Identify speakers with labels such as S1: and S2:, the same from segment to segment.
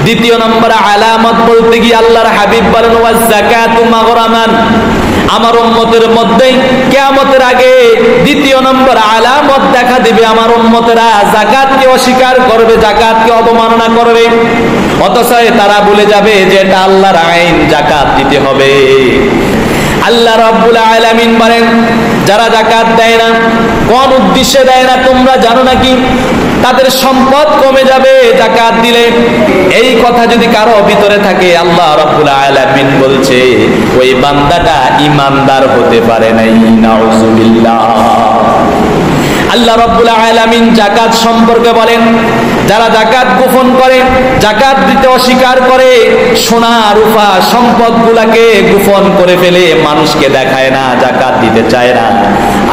S1: দ্বিতীয় নম্বর আলামত বলতে গিয়ে আল্লাহর হাবিব বলেন ওয়াজ যাকাতু মাগরামান, আমার উম্মতের মধ্যে কিয়ামতের আগে দ্বিতীয় নম্বর আলামত দেখা দিবে, আমার উম্মতেরা যাকাতকে অস্বীকার করবে, যাকাতকে অবমাননা করবে, অথচ তারা বলে যাবে যে এটা আল্লাহর আইন, যাকাত দিতে হবে। আল্লাহ রাব্বুল আলামিন বলেন যারা যাকাত দেয় না, কোন উদ্দেশ্যে দেয় না তোমরা জানো নাকি? তাদের সম্পদ কমে যাবে যাকাত দিলে। এই কথা যদি কারো ভিতরে থাকে, আল্লাহ রাব্বুল আলামিন বলছে ওই বান্দাটা ঈমানদার হতে পারে নাই। নাউযুবিল্লাহ। আল্লাহ রাব্বুল আলামিন যাকাত সম্পর্কে বলেন যারা যাকাত গোপন করে, যাকাত দিতে অস্বীকার করে, সোনা রূপা সম্পদগুলোকে গোপন করে ফেলে, মানুষকে দেখায় না, যাকাত দিতে চায় না,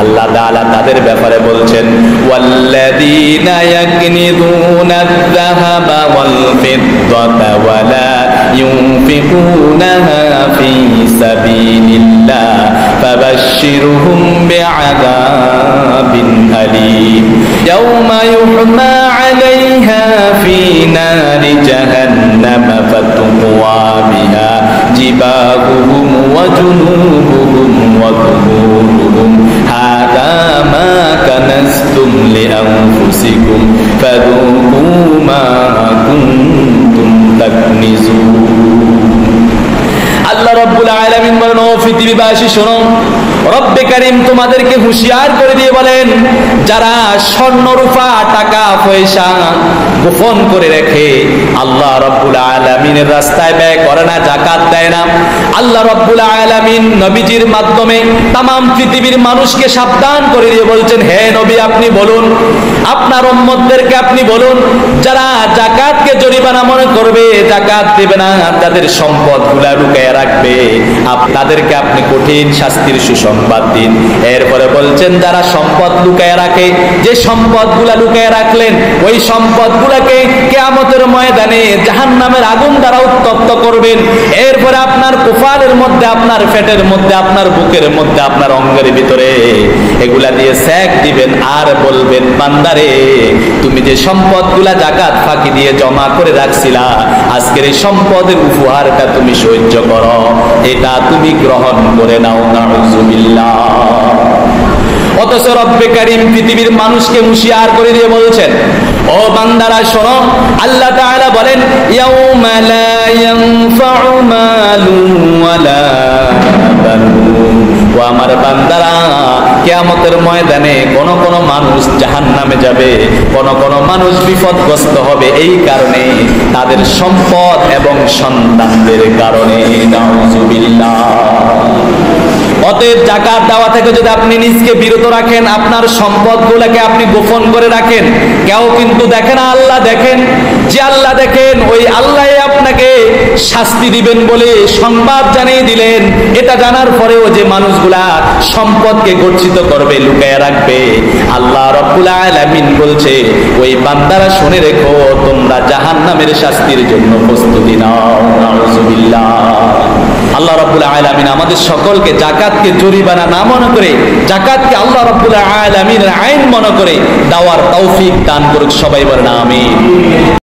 S1: আল্লাহ তাআলা তাদের ব্যাপারে বলছেন ওয়াল্লাযীনা ইয়াকনিযুনা আয-যাহাবা ওয়াল ফিদ্দাতা ওয়া লা ইউনফিকুনাহা ফী সাবিলিল্লাহ ফাবাশশিরহুম বিআযাবিন আলীম ইয়াওমা ইউহমা আলাইহা ফী নারি জাহান্নাম ফাতুকওয়া বিহা জিবাহুহুম ওয়া জুনুবুহুম ওয়া যুহুরুহুম হাযা মা কানাসতুম লিআনফুসিকুম ফাযুকু মা কুনতুম তাকনিজুন। আল্লাহ রাব্বুল আলামিন বলেন ও পৃথিবীবাসী শোনো, রব্বে কারীম তোমাদেরকে হুঁশিয়ার করে দিয়ে বলেন যারা স্বর্ণ রূপা টাকা পয়সা গোপন করে রেখে আল্লাহ রাব্বুল আলামিনের রাস্তায় ব্যয় করে না, যাকাত দেয় না, আল্লাহ রাব্বুল আলামিন নবীজির মাধ্যমে तमाम পৃথিবীর মানুষকে সাবধান করে দিয়ে বলছেন হে নবী আপনি বলুন, আপনার উম্মতদেরকে আপনি বলুন যারা যাকাতকে জরিমানা মনে করবে, যাকাত দেবে না, তাদের সম্পদগুলো লুকিয়ে রাখবে, আপনাদেরকে আপনি কঠিন শাস্তির সুসংবাদ দিন। এরপরে বলছেন যারা সম্পদ লুকিয়ে রাখে, যে সম্পদগুলা লুকিয়ে রাখলেন ওই সম্পদগুলোকে কিয়ামতের ময়দানে জাহান্নামের আগুন দ্বারা উত্তপ্ত করবেন। এরপরে আপনার কুফারের মধ্যে, আপনার পেটের মধ্যে, আপনার বুকের মধ্যে, আপনার অঙ্গের ভিতরে এগুলা দিয়ে সেক দিবেন আর বলবেন বান্দারে তুমি যে সম্পদগুলা যাকাত ফাঁকি দিয়ে জমা করে রাখছিলা, আজকের এই সম্পদের উপহারটা তুমি সহ্য করো, এটা তুমি গ্রহণ করে নাও। নাউযুবিল্লাহ। অথচ রব্বে কারীম পৃথিবীর মানুষকে হুঁশিয়ার করে দিয়ে বলছেন ও বান্দারা শোনো, আল্লাহ তাআলা বলেন ইয়াউমা লা ইয়ানফাউ মালুন ওয়ালা বানুন, ও আমার বান্দারা কিয়ামতের ময়দানে কোন কোন মানুষ জাহান্নামে যাবে, কোন কোন মানুষ বিপদগ্রস্ত হবে এই কারণে, তাদের সম্পদ এবং সন্তানদের কারণে। নাউযুবিল্লাহ। অতএব যাকাত দেওয়া থেকে যদি আপনি নিজকে বিরত রাখেন, আপনার সম্পদগুলোকে আপনি গোপন করে রাখেন, কেউ কিন্তু দেখে না, আল্লাহ দেখেন, যে আল্লাহ দেখেন ওই আল্লাহ আপনাকে শাস্তি দিবেন বলে সংবাদ জানিয়ে দিলেন। এটা জানার পরেও যে মানুষগুলা সম্পদকে গচ্ছিত করবে, লুকিয়ে রাখবে, আল্লাহ রাব্বুল আলামিন বলছে ওই বান্দারা শুনে রেখো তোমরা জাহান্নামের শাস্তির জন্য প্রস্তুতি নাও। নাউযুবিল্লাহ। আল্লাহ রাব্বুল আলামিন আমাদের সকলকে যাকাতকে জরিমানা না মনে করে, যাকাতকে আল্লাহ রাব্বুল আলামিনের আইন মনে করে দেওয়ার তৌফিক দান করুক। সবাই বলেন আমিন।